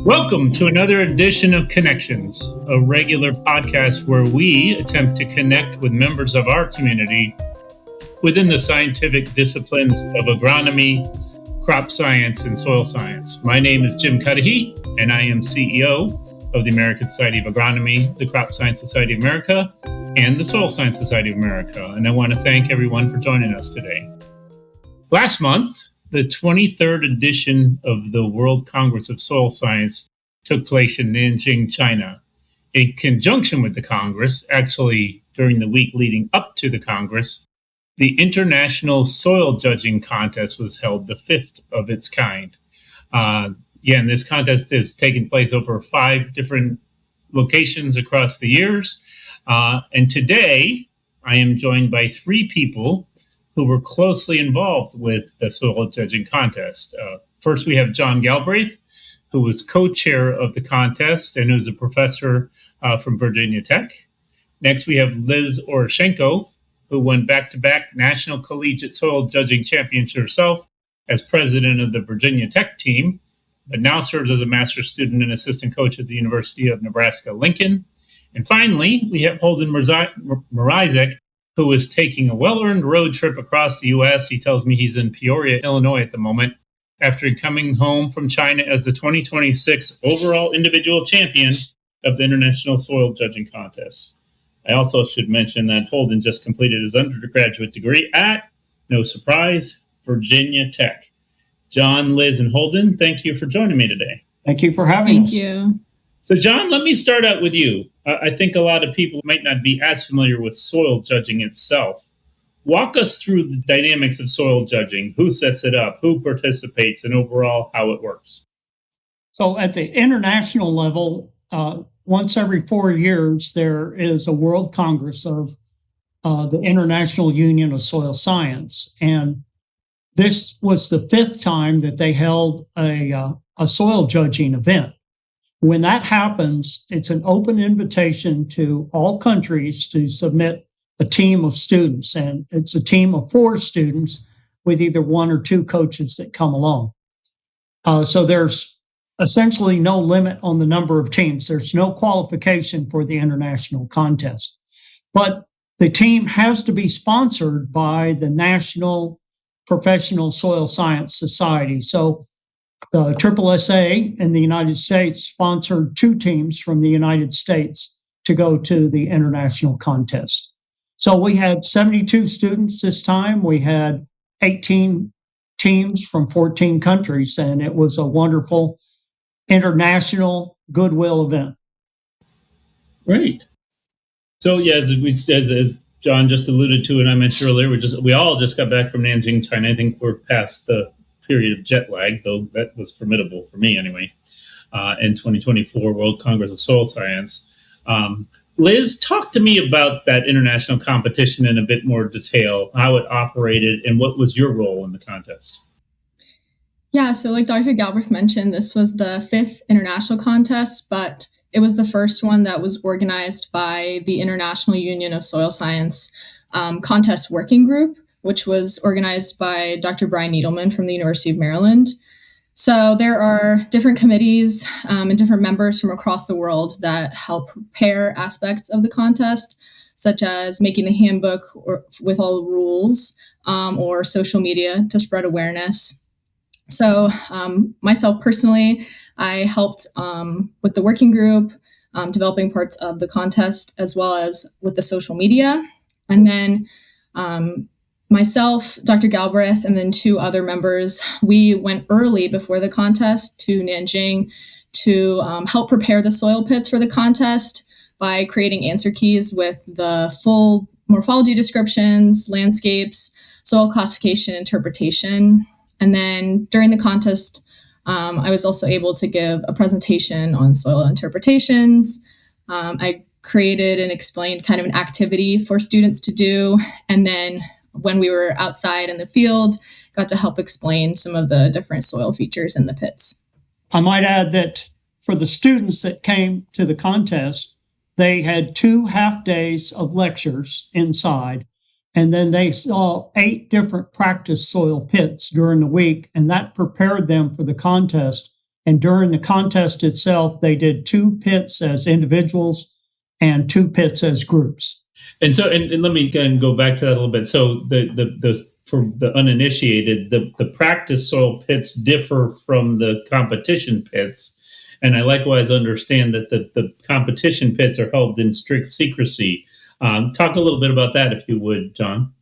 Welcome to another edition of Connections, a regular podcast where we attempt to connect with members of our community within the scientific disciplines of agronomy, crop science, and soil science. My name is Jim Cudahy, and I am CEO of the American Society of Agronomy, the Crop Science Society of America, and the Soil Science Society of America. And I want to thank everyone for joining us today. Last month, the 23rd edition of the World Congress of Soil Science took place in Nanjing, China. In conjunction with the Congress, actually during the week leading up to the Congress, the International Soil Judging Contest was held, the fifth of its kind. And this contest has taken place over 5 different locations across the years. And today, I am joined by 3 people who were closely involved with the soil judging contest. First, we have John Galbraith, who was co-chair of the contest and who's a professor from Virginia Tech. Next, we have Liz Eroshenko, who won back-to-back National Collegiate Soil Judging Championships herself as president of the Virginia Tech team, but now serves as a master's student and assistant coach at the University of Nebraska-Lincoln. And finally, we have Holden Mrizek, who is taking a well-earned road trip across the U.S. He tells me he's in Peoria, Illinois at the moment, after coming home from China as the 2026 overall individual champion of the International Soil Judging Contest. I also should mention that Holden just completed his undergraduate degree at, no surprise, Virginia Tech. John, Liz, and Holden, thank you for joining me today. Thank you for having us. Thank you. So, John, let me start out with you. I think a lot of people might not be as familiar with soil judging itself. Walk us through the dynamics of soil judging, who sets it up, who participates, and overall how it works. So at the international level, once every 4 years, there is a World Congress of the International Union of Soil Science. And this was the 5th time that they held a soil judging event. When that happens, it's an open invitation to all countries to submit a team of students. And it's a team of 4 students with either 1 or 2 coaches that come along. So there's essentially no limit on the number of teams. There's no qualification for the international contest. But the team has to be sponsored by the National Professional Soil Science Society. So the SSSA in the United States sponsored 2 teams from the United States to go to the international contest. So we had 72 students this time. We had 18 teams from 14 countries, and it was a wonderful international goodwill event. Great. So, as John just alluded to, and I mentioned earlier, we all just got back from Nanjing, China. I think we're past the period of jet lag, though that was formidable for me anyway, in 2024 World Congress of Soil Science. Liz, talk to me about that international competition in a bit more detail, how it operated, and what was your role in the contest? Yeah, so like Dr. Galbraith mentioned, this was the 5th international contest, but it was the first one that was organized by the International Union of Soil Science Contest Working Group, which was organized by Dr. Brian Needleman from the University of Maryland. So there are different committees and different members from across the world that help prepare aspects of the contest, such as making a handbook with all the rules or social media to spread awareness. So myself personally, I helped with the working group, developing parts of the contest, as well as with the social media. And then myself, Dr. Galbraith, and then 2 other members, we went early before the contest to Nanjing to help prepare the soil pits for the contest by creating answer keys with the full morphology descriptions, landscapes, soil classification, interpretation. And then during the contest, I was also able to give a presentation on soil interpretations. I created and explained kind of an activity for students to do. And then when we were outside in the field, got to help explain some of the different soil features in the pits. I might add that for the students that came to the contest, they had 2 half days of lectures inside, and then they saw 8 different practice soil pits during the week, and that prepared them for the contest And during the contest itself, they did 2 pits as individuals and 2 pits as groups. And so, and let me again go back to that a little bit. So the for the uninitiated, the practice soil pits differ from the competition pits. And I likewise understand that the competition pits are held in strict secrecy. Talk a little bit about that, if you would, John.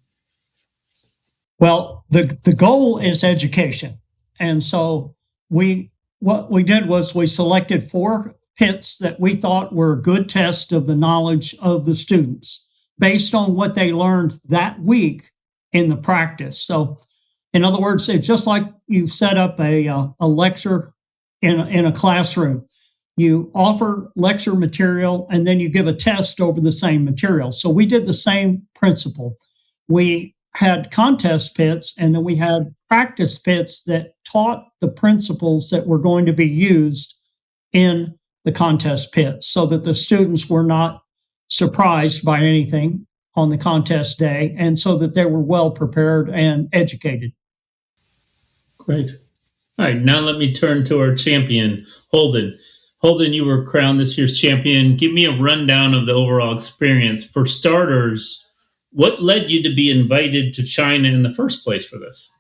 Well, the goal is education. And so what we did was we selected 4 pits that we thought were a good test of the knowledge of the students based on what they learned that week in the practice. So in other words, it's just like you set up a lecture in a classroom. You offer lecture material and then you give a test over the same material. So we did the same principle. We had contest pits and then we had practice pits that taught the principles that were going to be used in the contest pits so that the students were not surprised by anything on the contest day and so that they were well prepared and educated. Great. All right, now let me turn to our champion, Holden. Holden, you were crowned this year's champion. Give me a rundown of the overall experience. For starters, what led you to be invited to China in the first place for this?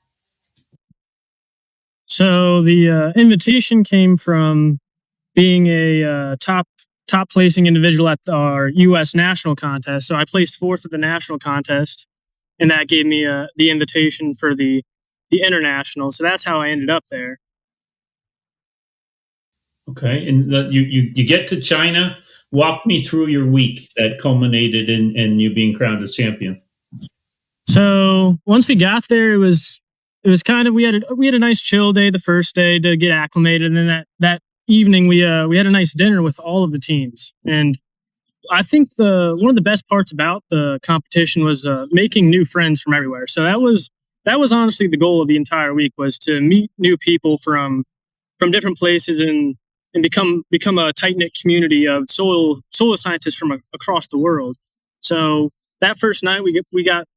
So the invitation came from being a top placing individual at our U.S. national contest. So I placed 4th at the national contest, and that gave me the invitation for the international. So that's how I ended up there. Okay, and you get to China. Walk me through your week that culminated in you being crowned as champion. So once we got there, it was kind of we had a nice chill day the first day to get acclimated, and then that evening we had a nice dinner with all of the teams. And I think one of the best parts about the competition was making new friends from everywhere. So that was honestly the goal of the entire week, was to meet new people from different places and become a tight-knit community of soil scientists from across the world. So that first night we got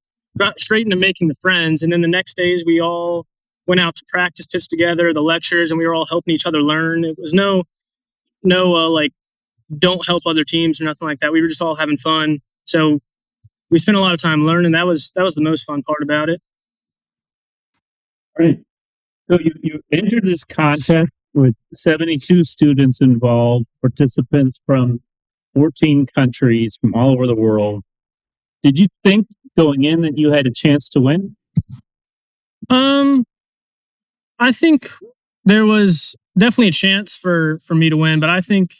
straight into making the friends, and then the next days we all went out to practice pits together, the lectures, and we were all helping each other learn. It was no like don't help other teams or nothing like that. We were just all having fun. So we spent a lot of time learning. That was the most fun part about it. All right. So you entered this contest with 72 students involved, participants from 14 countries from all over the world. Did you think going in that you had a chance to win? I think there was definitely a chance for me to win, but I think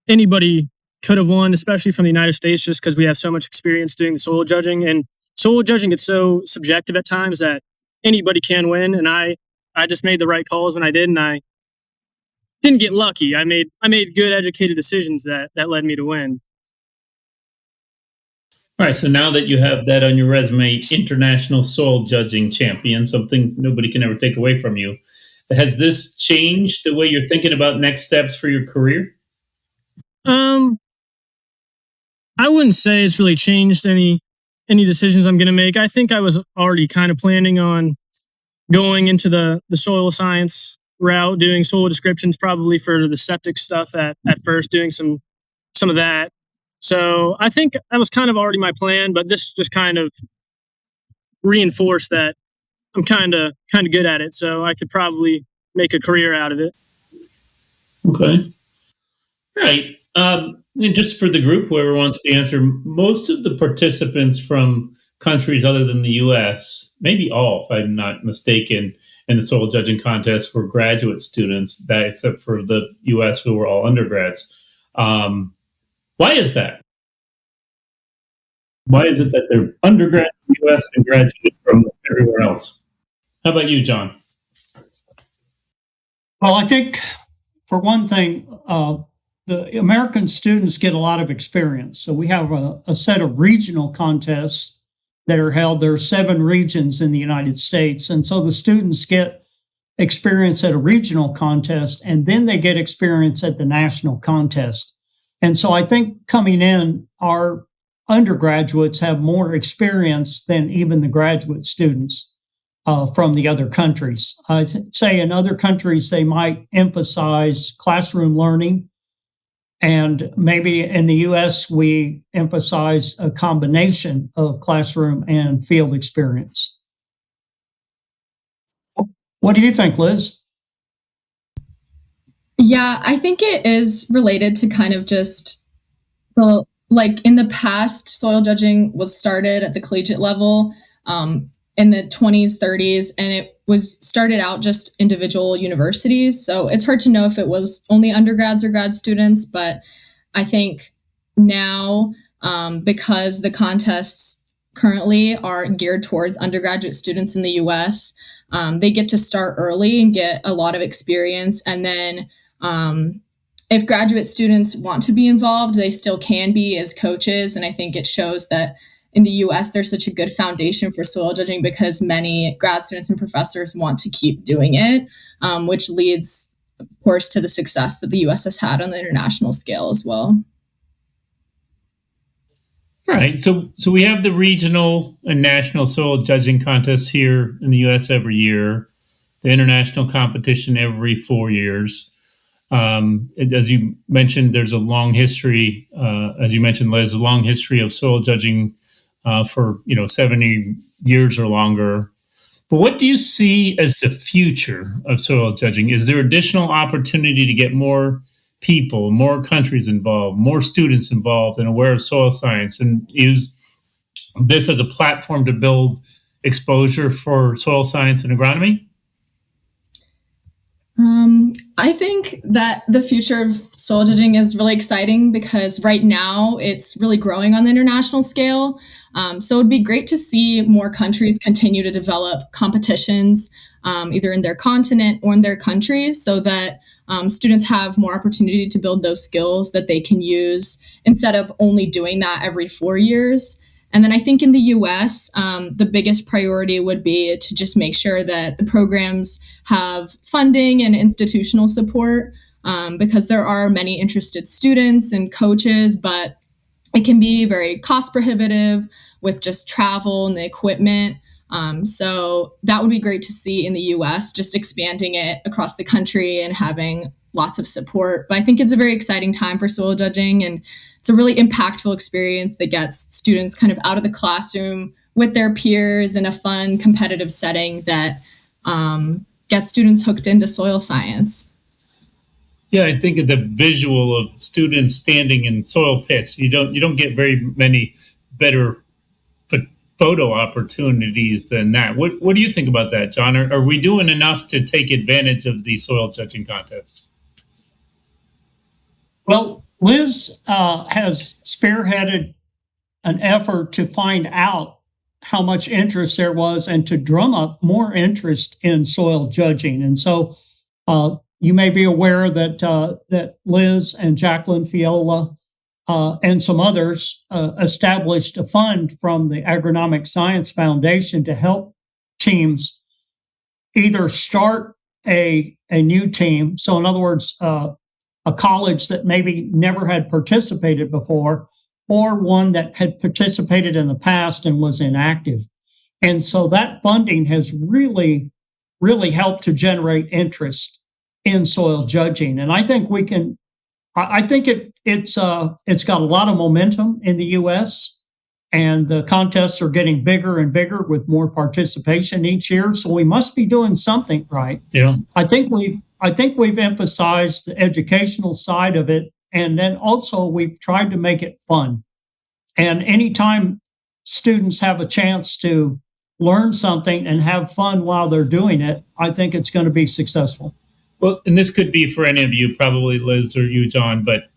anybody could have won, especially from the United States, just because we have so much experience doing the soil judging. And soil judging gets so subjective at times that anybody can win. And I just made the right calls when I did, and I didn't get lucky. I made good, educated decisions that led me to win. All right, so now that you have that on your resume, international soil judging champion, something nobody can ever take away from you. Has this changed the way you're thinking about next steps for your career? I wouldn't say it's really changed any decisions I'm going to make. I think I was already kind of planning on going into the soil science route, doing soil descriptions probably for the septic stuff at first, doing some of that. So I think that was kind of already my plan, but this just kind of reinforced that I'm kind of good at it, so I could probably make a career out of it. Okay. All right. And just for the group, whoever wants to answer, most of the participants from countries other than the U.S., maybe all, if I'm not mistaken, in the soil judging contest were graduate students, that except for the U.S., who were all undergrads. Why is that? Why is it that they're undergrad in the U.S. and graduate from everywhere else? How about you, John? Well, I think, for one thing, the American students get a lot of experience. So we have a set of regional contests that are held. There are 7 regions in the United States. And so the students get experience at a regional contest, and then they get experience at the national contest. And so I think coming in, our undergraduates have more experience than even the graduate students. from the other countries. I'd say in other countries, they might emphasize classroom learning. And maybe in the US, we emphasize a combination of classroom and field experience. What do you think, Liz? Yeah, I think it is related to kind of just, well, like in the past, soil judging was started at the collegiate level in the 20s, 30s, and it was started out just individual universities. So it's hard to know if it was only undergrads or grad students, but I think now, because the contests currently are geared towards undergraduate students in the US, they get to start early and get a lot of experience. And then if graduate students want to be involved, they still can be as coaches. And I think it shows that in the US, there's such a good foundation for soil judging because many grad students and professors want to keep doing it, which leads, of course, to the success that the US has had on the international scale as well. All right. So we have the regional and national soil judging contests here in the US every year, the international competition every 4 years. As you mentioned, there's a long history, as you mentioned, Liz, a long history of soil judging for 70 years or longer. But what do you see as the future of soil judging? Is there additional opportunity to get more people, more countries involved, more students involved and aware of soil science, and use this as a platform to build exposure for soil science and agronomy? I think that the future of soil judging is really exciting because right now it's really growing on the international scale. So it'd be great to see more countries continue to develop competitions, either in their continent or in their countries, so that students have more opportunity to build those skills that they can use instead of only doing that every 4 years. And then I think in the US, the biggest priority would be to just make sure that the programs have funding and institutional support, because there are many interested students and coaches, but it can be very cost prohibitive with just travel and the equipment. So that would be great to see in the US, just expanding it across the country and having lots of support. But I think it's a very exciting time for soil judging, and it's a really impactful experience that gets students kind of out of the classroom with their peers in a fun, competitive setting that gets students hooked into soil science. Yeah, I think of the visual of students standing in soil pits. You don't get very many better photo opportunities than that. What do you think about that, John? Are we doing enough to take advantage of the soil judging contests? Well, Liz has spearheaded an effort to find out how much interest there was and to drum up more interest in soil judging. And so you may be aware that that Liz and Jacqueline Fiola and some others established a fund from the Agronomic Science Foundation to help teams either start a new team. So in other words, a college that maybe never had participated before, or one that had participated in the past and was inactive. And so that funding has really, really helped to generate interest in soil judging. And I think we can, I think it's got a lot of momentum in the US, and the contests are getting bigger and bigger with more participation each year. So we must be doing something right. Yeah. I think we've emphasized the educational side of it, and then also we've tried to make it fun. And anytime students have a chance to learn something and have fun while they're doing it, I think it's going to be successful. Well, and this could be for any of you, probably Liz or you, John, but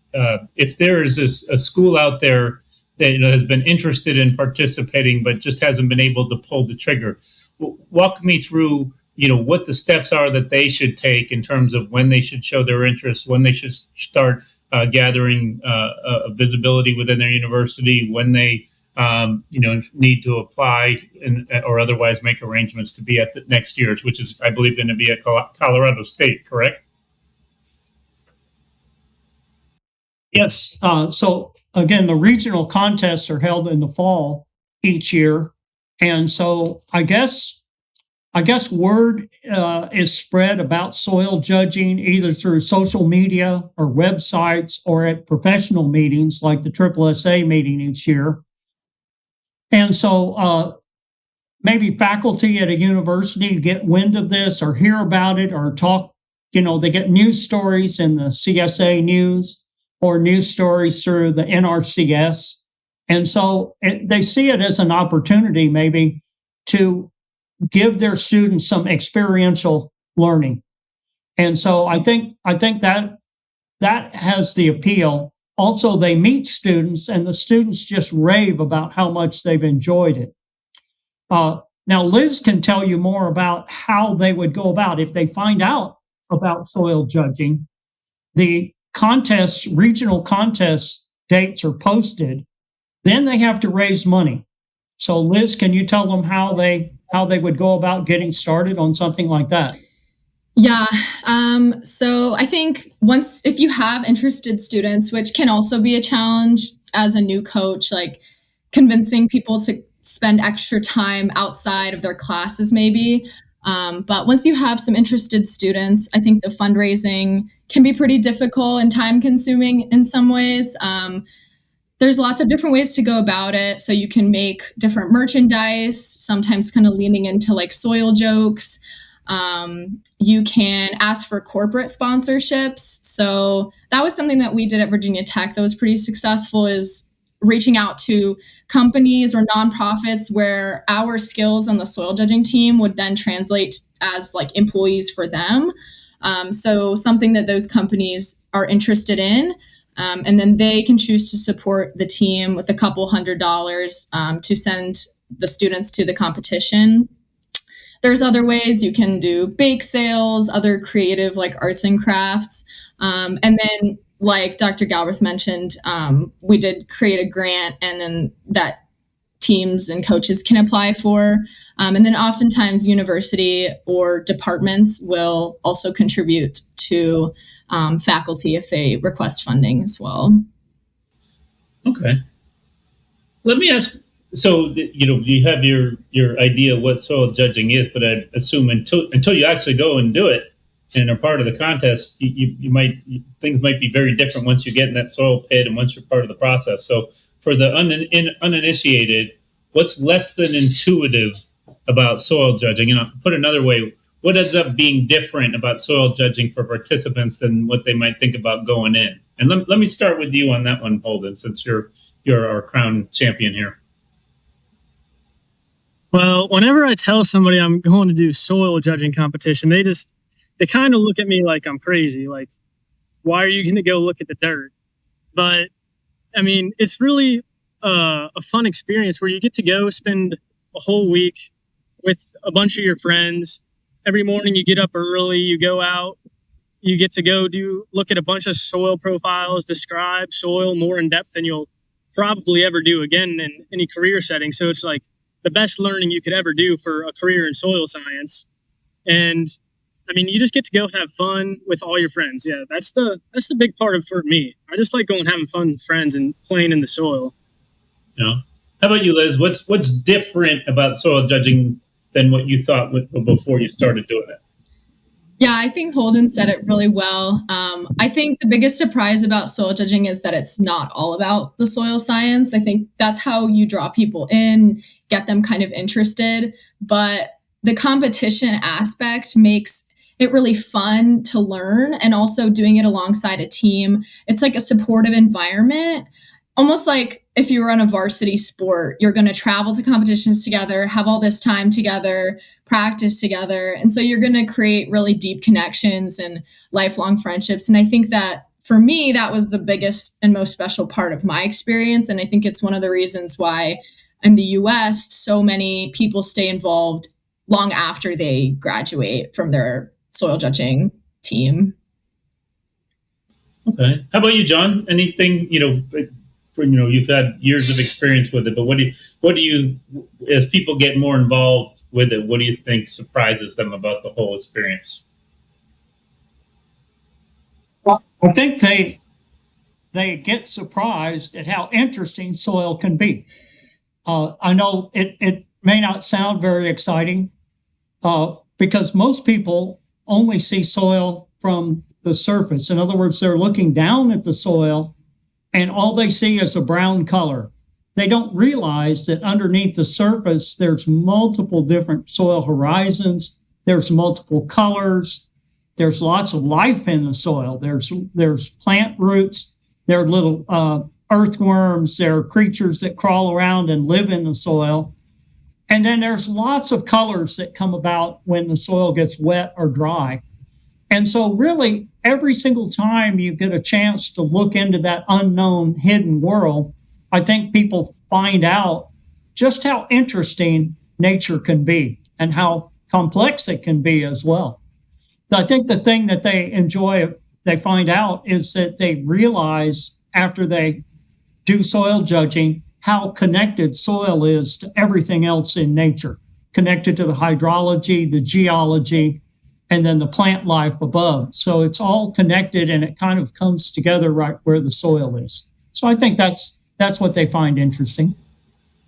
if there is a school out there that has been interested in participating but just hasn't been able to pull the trigger, walk me through what the steps are that they should take in terms of when they should show their interest, when they should start gathering visibility within their university, when they need to apply or otherwise make arrangements to be at the next year's, which is, I believe, going to be at Colorado State, correct? Yes. So again, the regional contests are held in the fall each year. And so I guess I guess word is spread about soil judging either through social media or websites or at professional meetings like the SSSA meeting each year. And so maybe faculty at a university get wind of this or hear about it or talk, they get news stories in the CSA news or news stories through the NRCS. And so they see it as an opportunity maybe to give their students some experiential learning. And so I think that has the appeal. Also, they meet students and the students just rave about how much they've enjoyed it. Now, Liz can tell you more about how they would go about if they find out about soil judging. The regional contest dates are posted. Then they have to raise money. So, Liz, can you tell them how they would go about getting started on something like that? Yeah. So I think if you have interested students, which can also be a challenge as a new coach, like convincing people to spend extra time outside of their classes, maybe. But once you have some interested students, I think the fundraising can be pretty difficult and time consuming in some ways. There's lots of different ways to go about it. So you can make different merchandise, sometimes kind of leaning into like soil jokes. You can ask for corporate sponsorships. So that was something that we did at Virginia Tech that was pretty successful, is reaching out to companies or nonprofits where our skills on the soil judging team would then translate as like employees for them. So something that those companies are interested in. And then they can choose to support the team with a couple $100 to send the students to the competition. There's other ways you can do bake sales, other creative like arts and crafts. And then, like Dr. Galbraith mentioned, we did create a grant, and then that teams and coaches can apply for. And then oftentimes university or departments will also contribute to faculty if they request funding as well. Okay. Let me ask, so you have your idea of what soil judging is, but I assume until you actually go and do it and are part of the contest, things might be very different once you get in that soil pit and once you're part of the process. So for the uninitiated, what's less than intuitive about soil judging? And I'll put another way, what ends up being different about soil judging for participants than what they might think about going in? And let me start with you on that one, Holden, since you're our crown champion here. Well, whenever I tell somebody I'm going to do soil judging competition, they kind of look at me like I'm crazy. Like, why are you going to go look at the dirt? But I mean, it's really a fun experience where you get to go spend a whole week with a bunch of your friends. Every morning you get up early, you go out, you get to go look at a bunch of soil profiles, describe soil more in depth than you'll probably ever do again in any career setting. So it's like the best learning you could ever do for a career in soil science. And I mean, you just get to go have fun with all your friends. Yeah, that's the big part of for me. I just like going having fun with friends and playing in the soil. Yeah. How about you, Liz? What's different about soil judging than what you thought before you started doing it? Yeah, I think Holden said it really well. I think the biggest surprise about soil judging is that it's not all about the soil science. I think that's how you draw people in, get them kind of interested. But the competition aspect makes it really fun to learn, and also doing it alongside a team. It's like a supportive environment. Almost like if you were on a varsity sport, you're going to travel to competitions together, have all this time together, practice together. And so you're going to create really deep connections and lifelong friendships. And I think that for me, that was the biggest and most special part of my experience. And I think it's one of the reasons why in the US, so many people stay involved long after they graduate from their soil judging team. Okay. How about you, John? Anything, you've had years of experience with it, but what do you, as people get more involved with it, what do you think surprises them about the whole experience? Well, I think they get surprised at how interesting soil can be. I know it may not sound very exciting, because most people only see soil from the surface. In other words, they're looking down at the soil and all they see is a brown color. They don't realize that underneath the surface, there's multiple different soil horizons. There's multiple colors. There's lots of life in the soil. There's plant roots. There are little earthworms. There are creatures that crawl around and live in the soil. And then there's lots of colors that come about when the soil gets wet or dry. And so really, every single time you get a chance to look into that unknown hidden world, I think people find out just how interesting nature can be and how complex it can be as well. I think the thing that they enjoy, they find out, is that they realize after they do soil judging how connected soil is to everything else in nature, connected to the hydrology, the geology, and then the plant life above. So it's all connected and it kind of comes together right where the soil is. So I think that's what they find interesting.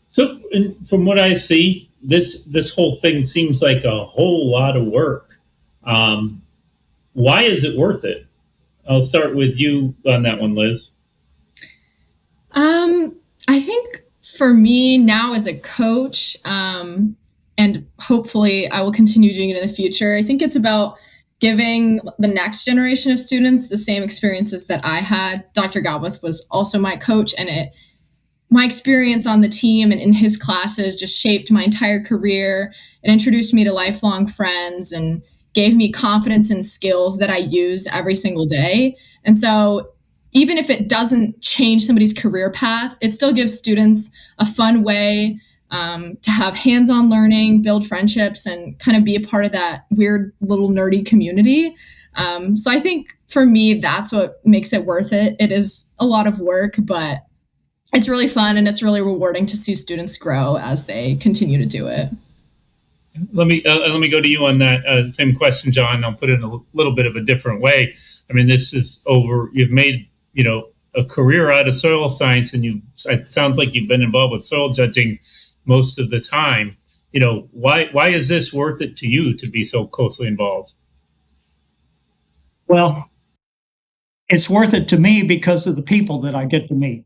So from what I see, this whole thing seems like a whole lot of work. Why is it worth it? I'll start with you on that one, Liz. I think for me now as a coach, and hopefully I will continue doing it in the future, I think it's about giving the next generation of students the same experiences that I had. Dr. Galbraith was also my coach, and my experience on the team and in his classes just shaped my entire career and introduced me to lifelong friends and gave me confidence and skills that I use every single day. And so even if it doesn't change somebody's career path, it still gives students a fun way to have hands-on learning, build friendships, and kind of be a part of that weird little nerdy community. So I think for me, that's what makes it worth it. It is a lot of work, but it's really fun and it's really rewarding to see students grow as they continue to do it. Let me go to you on that same question, John. I'll put it in a little bit of a different way. I mean, this is over. You've made a career out of soil science, and it sounds like you've been involved with soil judging most of the time. Why is this worth it to you to be so closely involved? Well, it's worth it to me because of the people that I get to meet.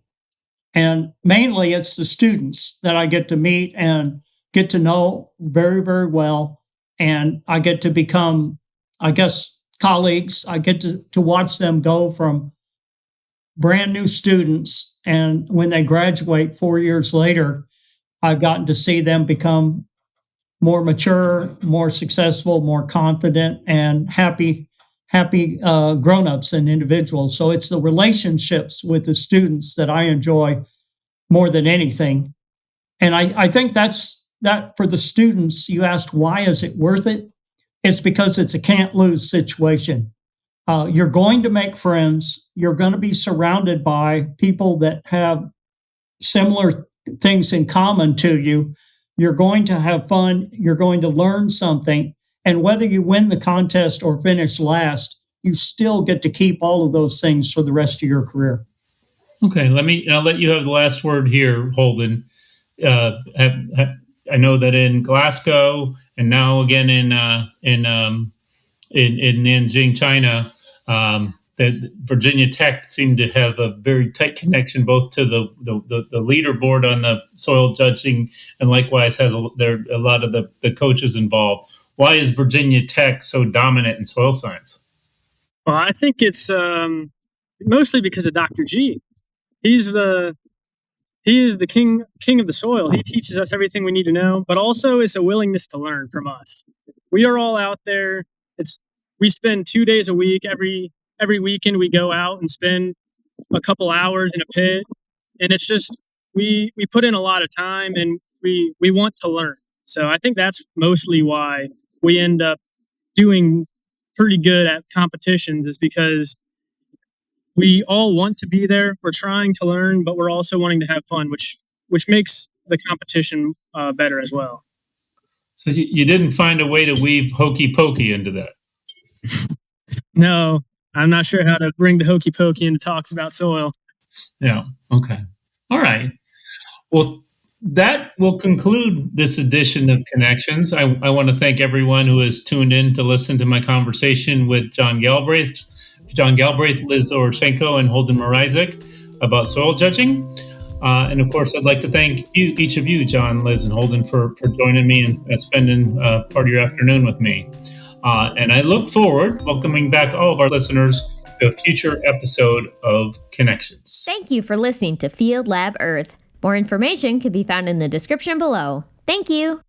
And mainly it's the students that I get to meet and get to know very, very well. And I get to become, I guess, colleagues. I get to watch them go from brand new students. And when they graduate 4 years later, I've gotten to see them become more mature, more successful, more confident, and happy grown-ups and individuals. So it's the relationships with the students that I enjoy more than anything. And I think that's that for the students. You asked, why is it worth it? It's because it's a can't lose situation. You're going to make friends. You're going to be surrounded by people that have similar things in common to you. You're going to have fun. You're going to learn something. And whether you win the contest or finish last, you still get to keep all of those things for the rest of your career. Okay, I'll let you have the last word here, Holden. I know that in Glasgow and now again in Nanjing, China, that Virginia Tech seemed to have a very tight connection both to the leaderboard on the soil judging, and likewise has a lot of the coaches involved. Why is Virginia Tech so dominant in soil science? Well, I think it's mostly because of Dr. G. He is the king of the soil. He teaches us everything we need to know, but also it's a willingness to learn from us. We are all out there. We spend 2 days a week. Every weekend we go out and spend a couple hours in a pit, and it's just we put in a lot of time and we want to learn. So I think that's mostly why we end up doing pretty good at competitions, is because we all want to be there. We're trying to learn, but we're also wanting to have fun, which makes the competition better as well. So you didn't find a way to weave hokey pokey into that? No, I'm not sure how to bring the hokey pokey into talks about soil. Yeah. Okay. All right. Well, that will conclude this edition of Connections. I want to thank everyone who has tuned in to listen to my conversation with John Galbraith, Liz Eroshenko, and Holden Mrizek about soil judging. And of course, I'd like to thank each of you, John, Liz, and Holden, for joining me and spending part of your afternoon with me. And I look forward welcoming back all of our listeners to a future episode of Connections. Thank you for listening to Field Lab Earth. More information can be found in the description below. Thank you.